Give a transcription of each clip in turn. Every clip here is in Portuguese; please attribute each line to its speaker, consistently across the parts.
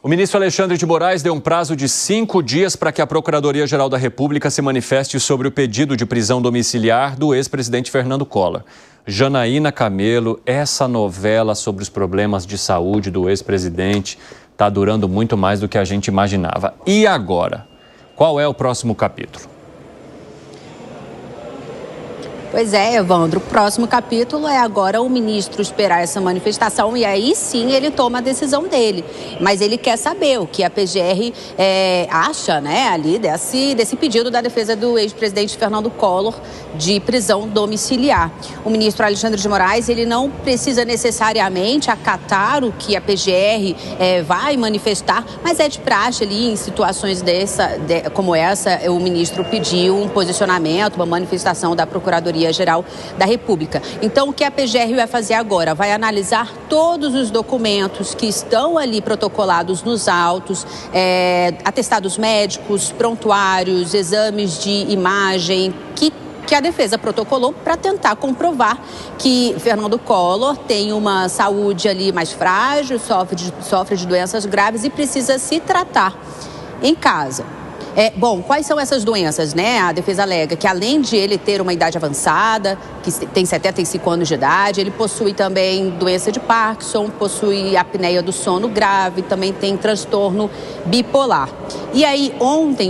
Speaker 1: O ministro Alexandre de Moraes deu um prazo de 5 dias para que a Procuradoria-Geral da República se manifeste sobre o pedido de prisão domiciliar do ex-presidente Fernando Collor. Janaína Camelo, essa novela sobre os problemas de saúde do ex-presidente está durando muito mais do que a gente imaginava. E agora? Qual é o próximo capítulo?
Speaker 2: Pois é, Evandro, o próximo capítulo é agora o ministro esperar essa manifestação e aí sim ele toma a decisão dele. Mas ele quer saber o que a PGR acha, né, ali desse pedido da defesa do ex-presidente Fernando Collor de prisão domiciliar. O ministro Alexandre de Moraes, ele não precisa necessariamente acatar o que a PGR vai manifestar, mas é de praxe ali em situações como essa, o ministro pediu um posicionamento, uma manifestação da Procuradoria-Geral da República. Então, o que a PGR vai fazer agora? Vai analisar todos os documentos que estão ali protocolados nos autos, atestados médicos, prontuários, exames de imagem, que a defesa protocolou para tentar comprovar que Fernando Collor tem uma saúde ali mais frágil, sofre de doenças graves e precisa se tratar em casa. Bom, quais são essas doenças, né? A defesa alega que além de ele ter uma idade avançada, que tem 75 anos de idade, ele possui também doença de Parkinson, possui apneia do sono grave, também tem transtorno bipolar. E aí,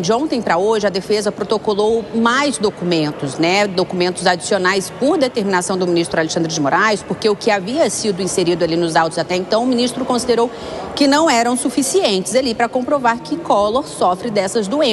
Speaker 2: de ontem para hoje, a defesa protocolou mais documentos, né? Documentos adicionais por determinação do ministro Alexandre de Moraes, porque o que havia sido inserido ali nos autos até então, o ministro considerou que não eram suficientes ali para comprovar que Collor sofre dessas doenças.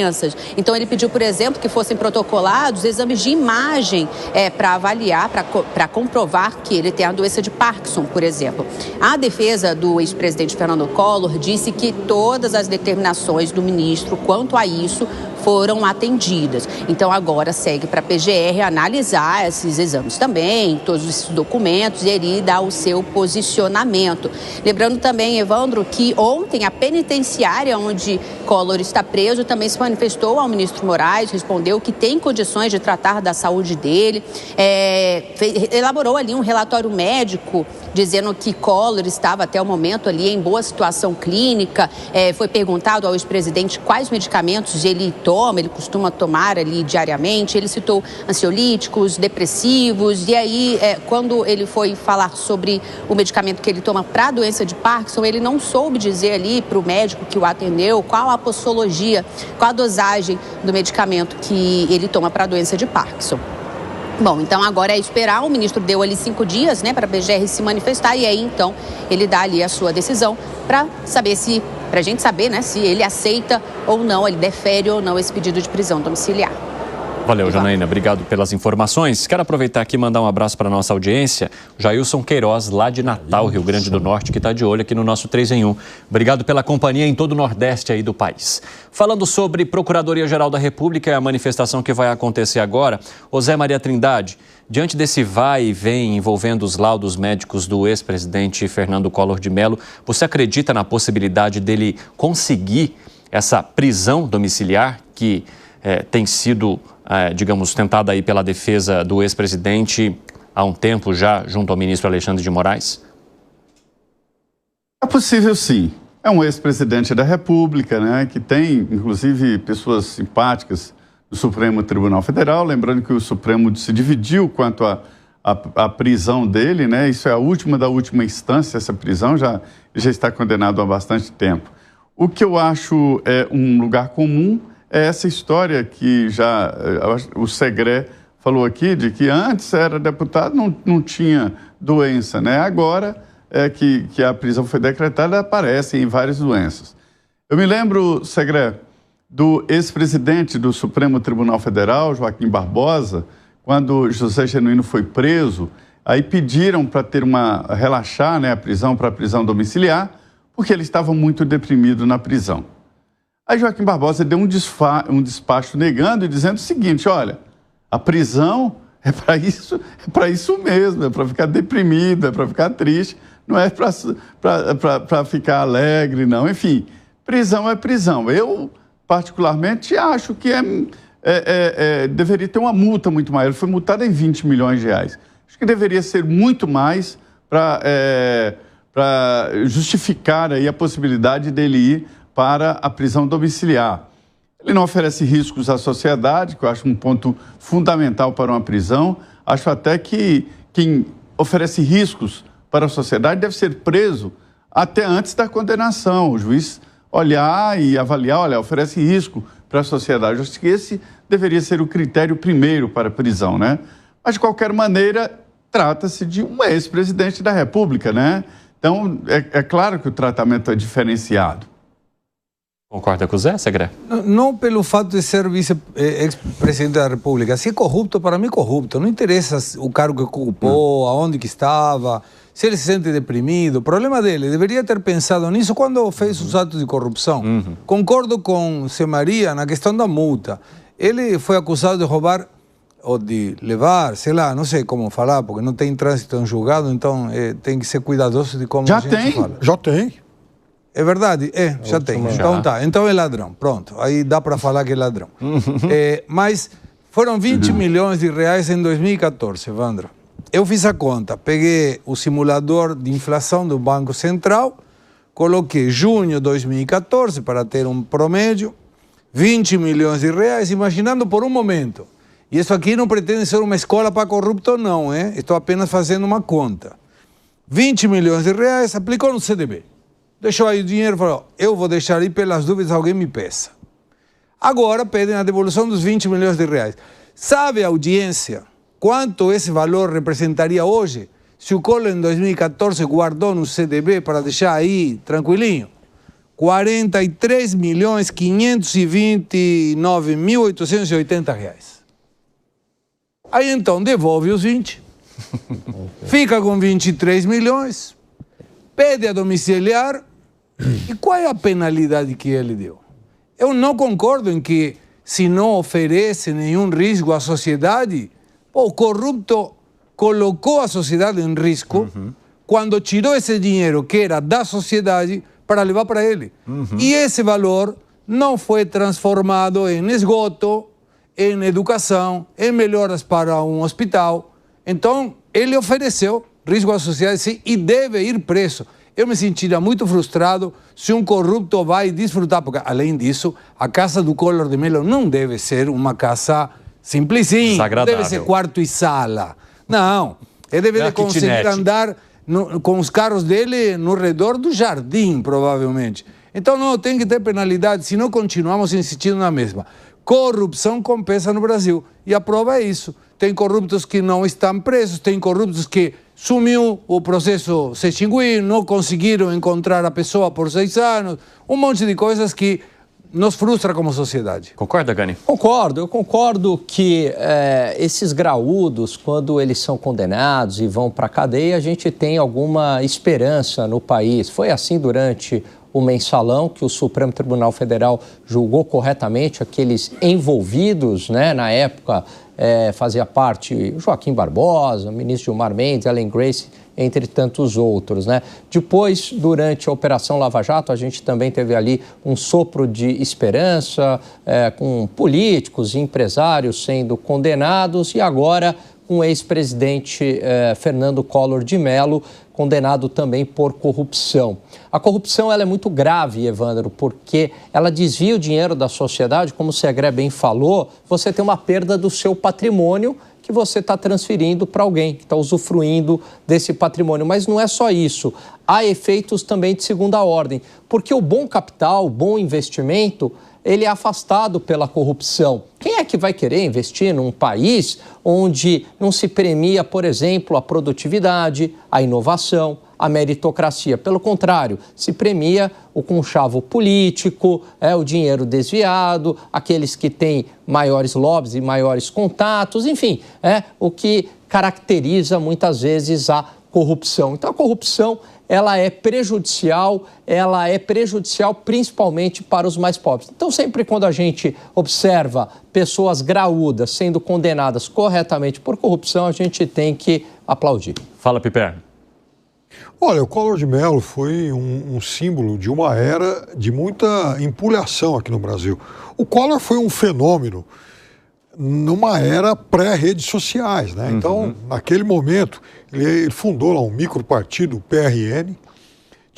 Speaker 2: Então, ele pediu, por exemplo, que fossem protocolados exames de imagem para avaliar, para comprovar que ele tem a doença de Parkinson, por exemplo. A defesa do ex-presidente Fernando Collor disse que todas as determinações do ministro quanto a isso foram atendidas. Então, agora segue para a PGR analisar esses exames também, todos esses documentos e ele dar o seu posicionamento. Lembrando também, Evandro, que ontem a penitenciária onde Collor está preso também se manifestou ao ministro Moraes, respondeu que tem condições de tratar da saúde dele, elaborou ali um relatório médico dizendo que Collor estava até o momento ali em boa situação clínica. Foi perguntado ao ex-presidente quais medicamentos ele costuma tomar ali diariamente. Ele citou ansiolíticos, depressivos, e aí quando ele foi falar sobre o medicamento que ele toma para a doença de Parkinson, ele não soube dizer ali para o médico que o atendeu qual a posologia, qual a dosagem do medicamento que ele toma para a doença de Parkinson. Bom, então agora é esperar, o ministro deu ali 5 dias, né, para a PGR se manifestar e aí então ele dá ali a sua decisão para a gente saber, né, se ele aceita ou não, ele defere ou não esse pedido de prisão domiciliar.
Speaker 1: Valeu, Janaína. Obrigado pelas informações. Quero aproveitar aqui e mandar um abraço para a nossa audiência. Jailson Queiroz, lá de Natal, Rio Grande do Norte, que está de olho aqui no nosso 3 em 1. Obrigado pela companhia em todo o Nordeste aí do país. Falando sobre Procuradoria-Geral da República e a manifestação que vai acontecer agora, José Maria Trindade, diante desse vai e vem envolvendo os laudos médicos do ex-presidente Fernando Collor de Mello, você acredita na possibilidade dele conseguir essa prisão domiciliar que tem sido, digamos, tentada aí pela defesa do ex-presidente há um tempo já, junto ao ministro Alexandre de Moraes?
Speaker 3: É possível, sim. É um ex-presidente da República, né, que tem, inclusive, pessoas simpáticas do Supremo Tribunal Federal. Lembrando que o Supremo se dividiu quanto à prisão dele, né? Isso é a última da última instância, essa prisão, já está condenado há bastante tempo. O que eu acho um lugar comum é essa história que o Segré falou aqui, de que antes era deputado, não tinha doença, né? Agora que a prisão foi decretada, aparecem várias doenças. Eu me lembro, Segré, do ex-presidente do Supremo Tribunal Federal, Joaquim Barbosa, quando José Genuíno foi preso, aí pediram para relaxar, né, a prisão para a prisão domiciliar, porque ele estava muito deprimido na prisão. Aí Joaquim Barbosa deu um despacho negando e dizendo o seguinte: olha, a prisão é para isso mesmo, é para ficar deprimido, é para ficar triste, não é para ficar alegre, não. Enfim, prisão é prisão. Eu, particularmente, acho que deveria ter uma multa muito maior. Ele foi multado em 20 milhões de reais. Acho que deveria ser muito mais para justificar aí a possibilidade dele ir para a prisão domiciliar. Ele não oferece riscos à sociedade, que eu acho um ponto fundamental para uma prisão. Acho até que quem oferece riscos para a sociedade deve ser preso até antes da condenação. O juiz olhar e avaliar, olha, oferece risco para a sociedade. Eu acho que esse deveria ser o critério primeiro para a prisão, né? Mas, de qualquer maneira, trata-se de um ex-presidente da República, né? Então, é claro que o tratamento é diferenciado.
Speaker 1: Concorda com o Zé, Segré?
Speaker 4: Não pelo fato de ser ex-presidente da República. Se é corrupto, para mim é corrupto. Não interessa o cargo que ocupou, aonde que estava, se ele se sente deprimido. O problema dele, deveria ter pensado nisso quando fez os atos de corrupção. Concordo com Zé Maria na questão da multa. Ele foi acusado de roubar ou de levar, sei lá, não sei como falar, porque não tem trânsito em julgado, então tem que ser cuidadoso de como a gente fala.
Speaker 5: Já tem.
Speaker 4: É verdade? Já tem. Então tá, então é ladrão. Pronto, aí dá para falar que é ladrão. Mas foram 20 milhões de reais em 2014, Evandro. Eu fiz a conta, peguei o simulador de inflação do Banco Central, coloquei junho de 2014 para ter um promédio, 20 milhões de reais, imaginando por um momento. E isso aqui não pretende ser uma escola para corrupto, não, hein? Estou apenas fazendo uma conta. 20 milhões de reais, aplicou no CDB. Deixou aí o dinheiro e falou, eu vou deixar aí pelas dúvidas, alguém me peça. Agora pedem a devolução dos 20 milhões de reais. Sabe a audiência quanto esse valor representaria hoje se o Collor em 2014 guardou no CDB para deixar aí tranquilinho? 43.529.880 reais. Aí então devolve os 20, fica com 23 milhões, pede a domiciliar, e qual é a penalidade que ele deu? Eu não concordo em que, se não oferece nenhum risco à sociedade, o corrupto colocou a sociedade em risco quando tirou esse dinheiro que era da sociedade para levar para ele. E esse valor não foi transformado em esgoto, em educação, em melhoras para um hospital. Então, ele ofereceu risco à sociedade, sim, e deve ir preso. Eu me sentiria muito frustrado se um corrupto vai desfrutar, porque, além disso, a casa do Collor de Mello não deve ser uma casa simplesinha, não deve ser quarto e sala. Não, ele deve conseguir andar com os carros dele no redor do jardim, provavelmente. Então, não, tem que ter penalidade, senão continuamos insistindo na mesma. Corrupção compensa no Brasil. E a prova é isso. Tem corruptos que não estão presos, tem corruptos que sumiu, o processo se extinguiu, não conseguiram encontrar a pessoa por 6 anos, um monte de coisas que nos frustra como sociedade.
Speaker 1: Concorda, Gani?
Speaker 6: Concordo. Eu concordo que esses graúdos, quando eles são condenados e vão para a cadeia, a gente tem alguma esperança no país. Foi assim durante o mensalão, que o Supremo Tribunal Federal julgou corretamente aqueles envolvidos, né, na época. Fazia parte Joaquim Barbosa, o ministro Gilmar Mendes, Ellen Grace, entre tantos outros, né? Depois, durante a Operação Lava Jato, a gente também teve ali um sopro de esperança, com políticos e empresários sendo condenados, e agora com o ex-presidente Fernando Collor de Mello, condenado também por corrupção. A corrupção ela é muito grave, Evandro, porque ela desvia o dinheiro da sociedade, como o Segré bem falou, você tem uma perda do seu patrimônio que você está transferindo para alguém que está usufruindo desse patrimônio. Mas não é só isso, há efeitos também de segunda ordem, porque o bom capital, o bom investimento, ele é afastado pela corrupção. Quem é que vai querer investir num país onde não se premia, por exemplo, a produtividade, a inovação, a meritocracia? Pelo contrário, se premia o conchavo político, o dinheiro desviado, aqueles que têm maiores lobbies e maiores contatos, enfim, o que caracteriza muitas vezes a corrupção. Então, a corrupção ela é prejudicial principalmente para os mais pobres. Então, sempre quando a gente observa pessoas graúdas sendo condenadas corretamente por corrupção, a gente tem que aplaudir.
Speaker 1: Fala, Piper.
Speaker 5: Olha, o Collor de Mello foi um símbolo de uma era de muita empulhação aqui no Brasil. O Collor foi um fenômeno numa era pré-redes sociais, né? Então, naquele momento, ele fundou lá um micropartido, o PRN,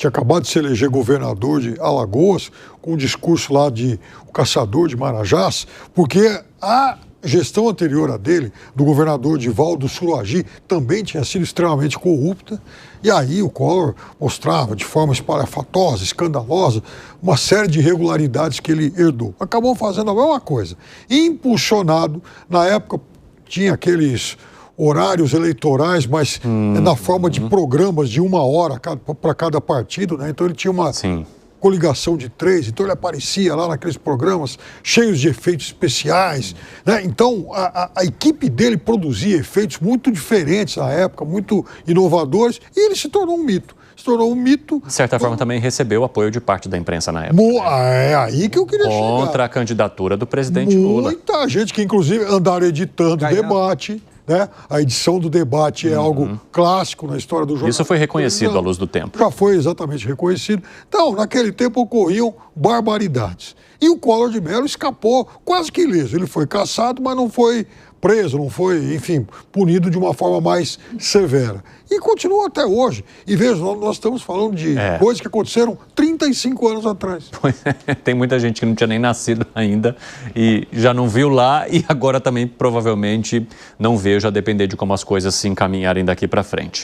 Speaker 5: tinha acabado de se eleger governador de Alagoas, com um discurso lá de o caçador de Marajás, porque a gestão anterior a dele, do governador Divaldo Suragi, também tinha sido extremamente corrupta, e aí o Collor mostrava de forma espalhafatosa, escandalosa, uma série de irregularidades que ele herdou. Acabou fazendo a mesma coisa. Impulsionado, na época tinha aqueles horários eleitorais, mas na forma de programas de 1 hora para cada partido, né? Então ele tinha uma coligação de 3, então ele aparecia lá naqueles programas cheios de efeitos especiais, né? Então a equipe dele produzia efeitos muito diferentes na época, muito inovadores, e ele se tornou um mito. Se tornou um mito.
Speaker 1: De certa forma, também recebeu apoio de parte da imprensa na época.
Speaker 5: É aí que eu queria chegar.
Speaker 1: Contra a candidatura do presidente Lula.
Speaker 5: Muita gente que, inclusive, andaram editando debate, né? A edição do debate é algo clássico na história do jornalismo.
Speaker 1: Isso foi reconhecido à luz do tempo.
Speaker 5: Já foi exatamente reconhecido. Então, naquele tempo ocorriam barbaridades. E o Collor de Mello escapou quase que ileso. Ele foi caçado, mas não foi preso, não foi, enfim, punido de uma forma mais severa. E continua até hoje. E veja, nós estamos falando de coisas que aconteceram 35 anos atrás.
Speaker 1: Tem muita gente que não tinha nem nascido ainda e já não viu lá e agora também provavelmente não vejo, a depender de como as coisas se encaminharem daqui para frente.